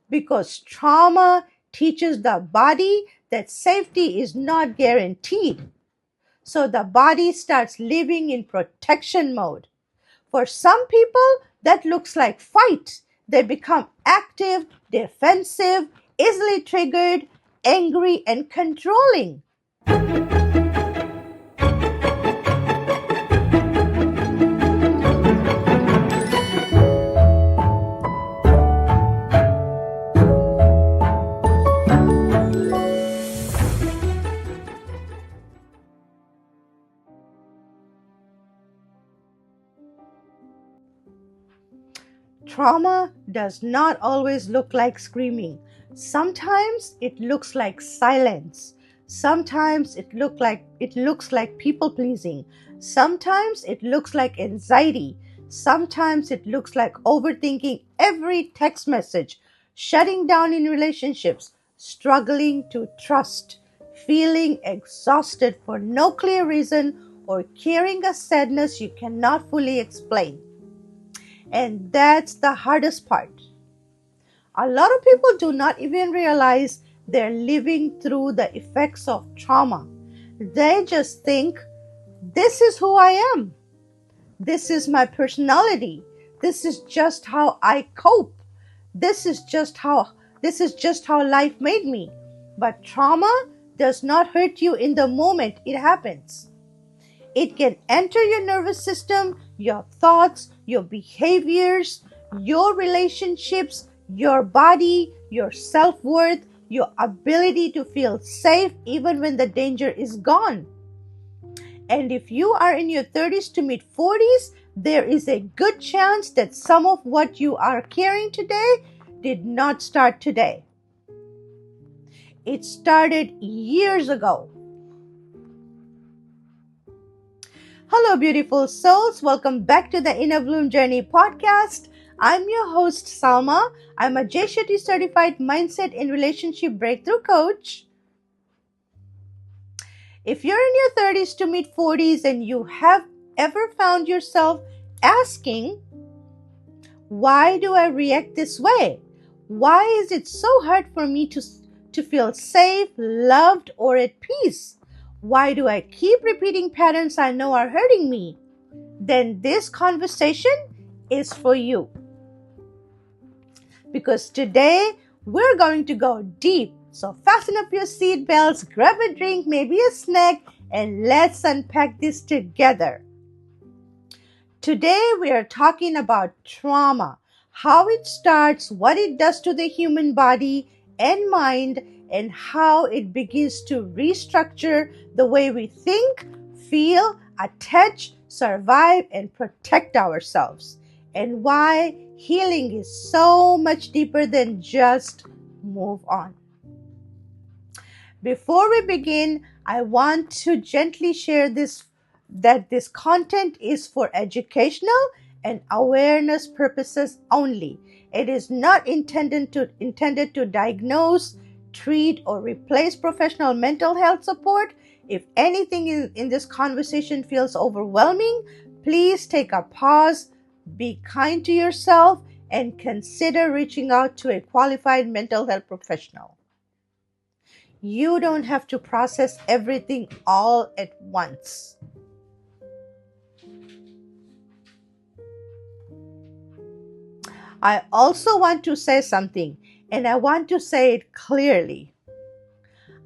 because trauma teaches the body that safety is not guaranteed. So the body starts living in protection mode. For some people, that looks like fight. They become active, defensive, easily triggered, angry, and controlling. Trauma does not always look like screaming. Sometimes it looks like silence. Sometimes it looks like people pleasing. Sometimes it looks like anxiety. Sometimes it looks like overthinking every text message, shutting down in relationships, struggling to trust, feeling exhausted for no clear reason, or carrying a sadness you cannot fully explain. And that's the hardest part. A lot of people do not even realize they're living through the effects of trauma. They just think, this is who I am. This is my personality. This is just how I cope. This is just how life made me. But trauma does not hurt you in the moment it happens. It can enter your nervous system, your thoughts, your behaviors, your relationships, your body, your self-worth, your ability to feel safe even when the danger is gone. And if you are in your 30s to mid 40s, there is a good chance that some of what you are carrying today did not start today. It started years ago. Hello, beautiful souls. Welcome back to the Inner Bloom Journey podcast. I'm your host, Salma. I'm a Jay Shetty certified mindset and relationship breakthrough coach. If you're in your 30s to mid 40s and you have ever found yourself asking, why do I react this way? Why is it so hard for me to feel safe, loved, or at peace? Why do I keep repeating patterns I know are hurting me? Then this conversation is for you. Because today we're going to go deep. So fasten up your seatbelts, grab a drink, maybe a snack, and let's unpack this together. Today we are talking about trauma, how it starts, what it does to the human body and mind, and how it begins to restructure the way we think, feel, attach, survive, and protect ourselves, and why healing is so much deeper than just move on. Before we begin, I want to gently share that this content is for educational and awareness purposes only. It is not intended to diagnose, treat, or replace professional mental health support. If anything in this conversation feels overwhelming, please take a pause, be kind to yourself, and consider reaching out to a qualified mental health professional. You don't have to process everything all at once. I also want to say something, and I want to say it clearly.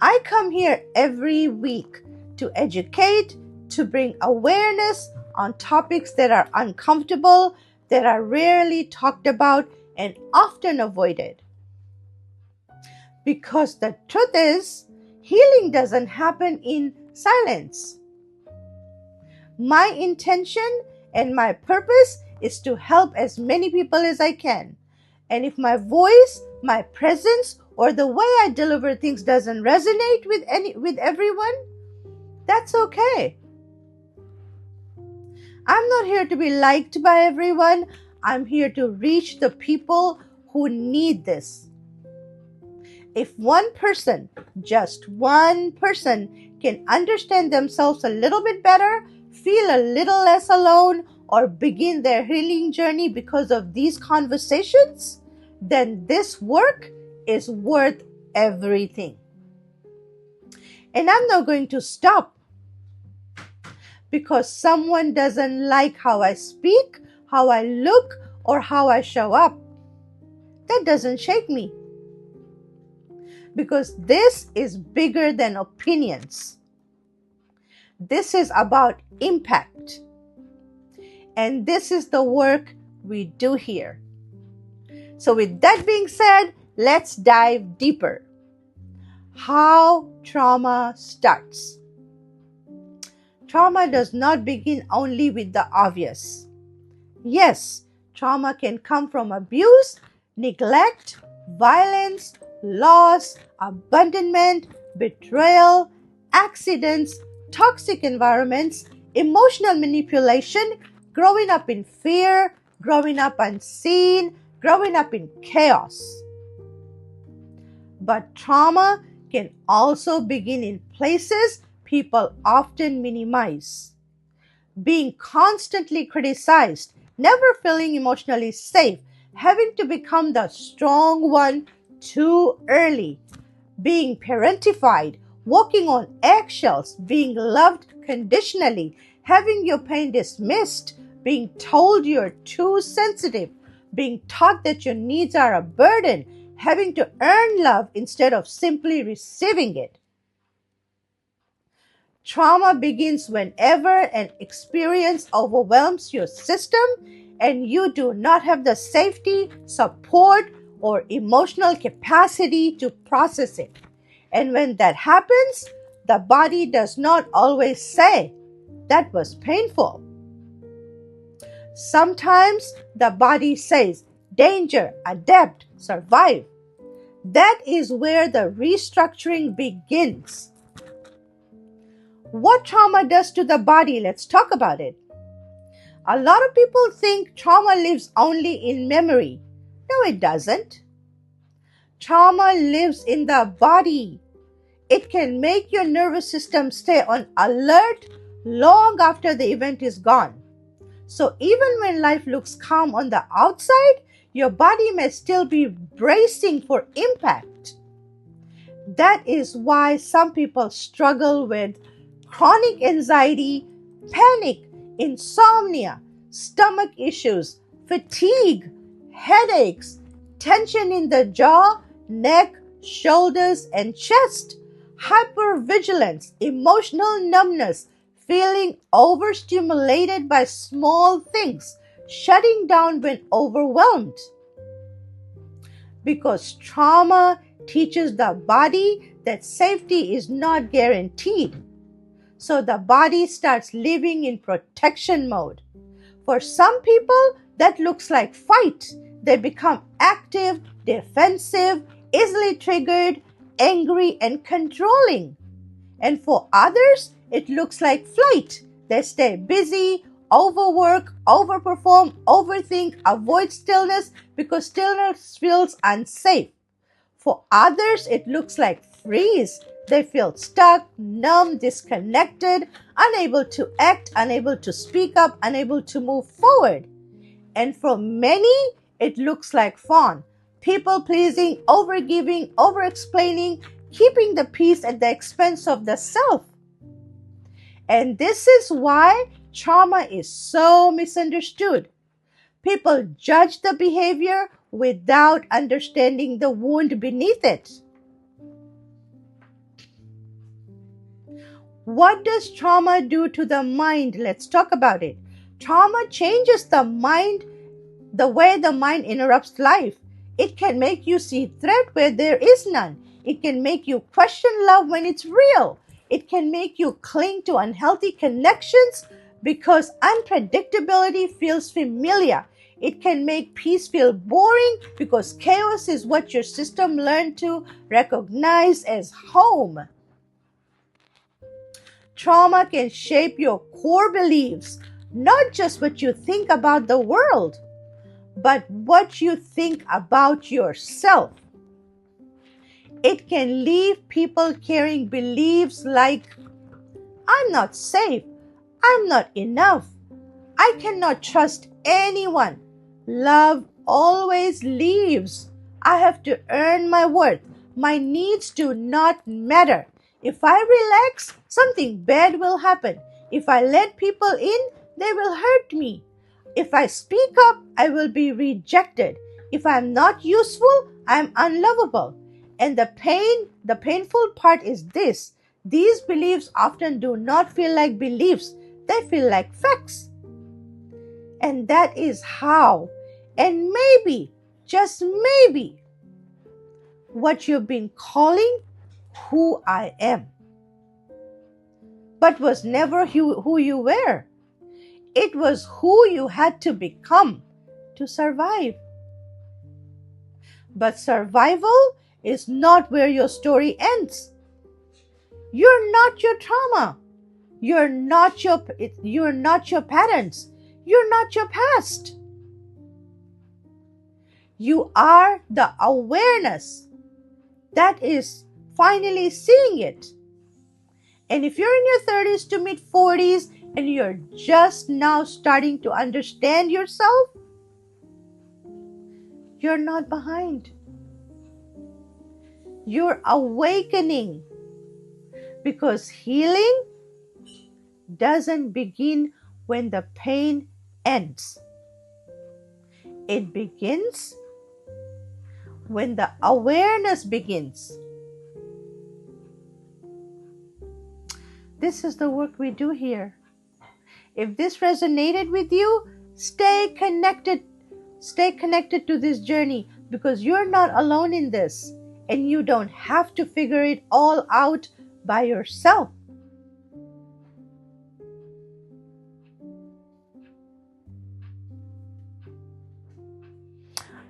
I come here every week to educate, to bring awareness on topics that are uncomfortable, that are rarely talked about, and often avoided. Because the truth is, healing doesn't happen in silence. My intention and my purpose is to help as many people as I can. And if my voice, my presence, or the way I deliver things doesn't resonate with everyone, that's okay. I'm not here to be liked by everyone. I'm here to reach the people who need this. If one person, just one person, can understand themselves a little bit better, feel a little less alone, or begin their healing journey because of these conversations, then this work is worth everything. And I'm not going to stop because someone doesn't like how I speak, how I look, or how I show up. That doesn't shake me. Because this is bigger than opinions. This is about impact. And this is the work we do here. So with that being said, let's dive deeper. How trauma starts. Trauma does not begin only with the obvious. Yes, trauma can come from abuse, neglect, violence, loss, abandonment, betrayal, accidents, toxic environments, emotional manipulation, growing up in fear, growing up unseen, growing up in chaos. But trauma can also begin in places people often minimize. Being constantly criticized, never feeling emotionally safe, having to become the strong one too early, being parentified, walking on eggshells, being loved conditionally, having your pain dismissed, being told you're too sensitive, being taught that your needs are a burden, having to earn love instead of simply receiving it. Trauma begins whenever an experience overwhelms your system and you do not have the safety, support, or emotional capacity to process it. And when that happens, the body does not always say, "That was painful." Sometimes the body says, "Danger, adapt, survive." That is where the restructuring begins. What trauma does to the body? Let's talk about it. A lot of people think trauma lives only in memory. No, it doesn't. Trauma lives in the body. It can make your nervous system stay on alert long after the event is gone. So even when life looks calm on the outside, your body may still be bracing for impact. That is why some people struggle with chronic anxiety, panic, insomnia, stomach issues, fatigue, headaches, tension in the jaw, neck, shoulders, and chest, hypervigilance, emotional numbness, feeling overstimulated by small things, shutting down when overwhelmed. Because trauma teaches the body that safety is not guaranteed. So the body starts living in protection mode. For some people, that looks like fight. They become active, defensive, easily triggered, angry, and controlling. And for others, it looks like flight. They stay busy, overwork, overperform, overthink, avoid stillness because stillness feels unsafe. For others, it looks like freeze. They feel stuck, numb, disconnected, unable to act, unable to speak up, unable to move forward. And for many, it looks like fawn. People pleasing, overgiving, over-explaining, keeping the peace at the expense of the self. And this is why trauma is so misunderstood. People judge the behavior without understanding the wound beneath it. What does trauma do to the mind? Let's talk about it. Trauma changes the mind, the way the mind interrupts life. It can make you see threat where there is none. It can make you question love when it's real. It can make you cling to unhealthy connections because unpredictability feels familiar. It can make peace feel boring because chaos is what your system learned to recognize as home. Trauma can shape your core beliefs, not just what you think about the world, but what you think about yourself. It can leave people carrying beliefs like, "I'm not safe, I'm not enough, I cannot trust anyone." Love always leaves I have to earn my worth. My needs do not matter. If I relax, something bad will happen. If I let people in, they will hurt me. If I speak up, I will be rejected. If I'm not useful, I'm unlovable. And the painful part is this: these beliefs often do not feel like beliefs, they feel like facts. And that is how, and maybe, just maybe, what you've been calling who I am. But was never who you were. It was who you had to become to survive. But survival is not where your story ends. You're not your trauma. You're not your parents. You're not your past. You are the awareness that is finally seeing it. And if you're in your 30s to mid 40s and you're just now starting to understand yourself, you're not behind. You're awakening, because healing doesn't begin when the pain ends. It begins when the awareness begins. This is the work we do here. If this resonated with you, stay connected. Stay connected to this journey, because you're not alone in this, and you don't have to figure it all out by yourself.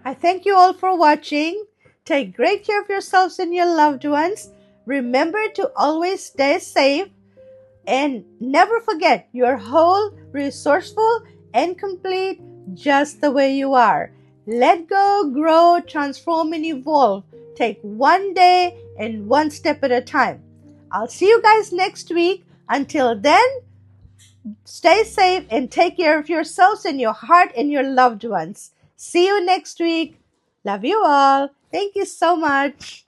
I thank you all for watching. Take great care of yourselves and your loved ones. Remember to always stay safe, and never forget you're whole, resourceful, and complete just the way you are. Let go, grow, transform, and evolve. Take one day and one step at a time. I'll see you guys next week. Until then, stay safe and take care of yourselves and your heart and your loved ones. See you next week. Love you all. Thank you so much.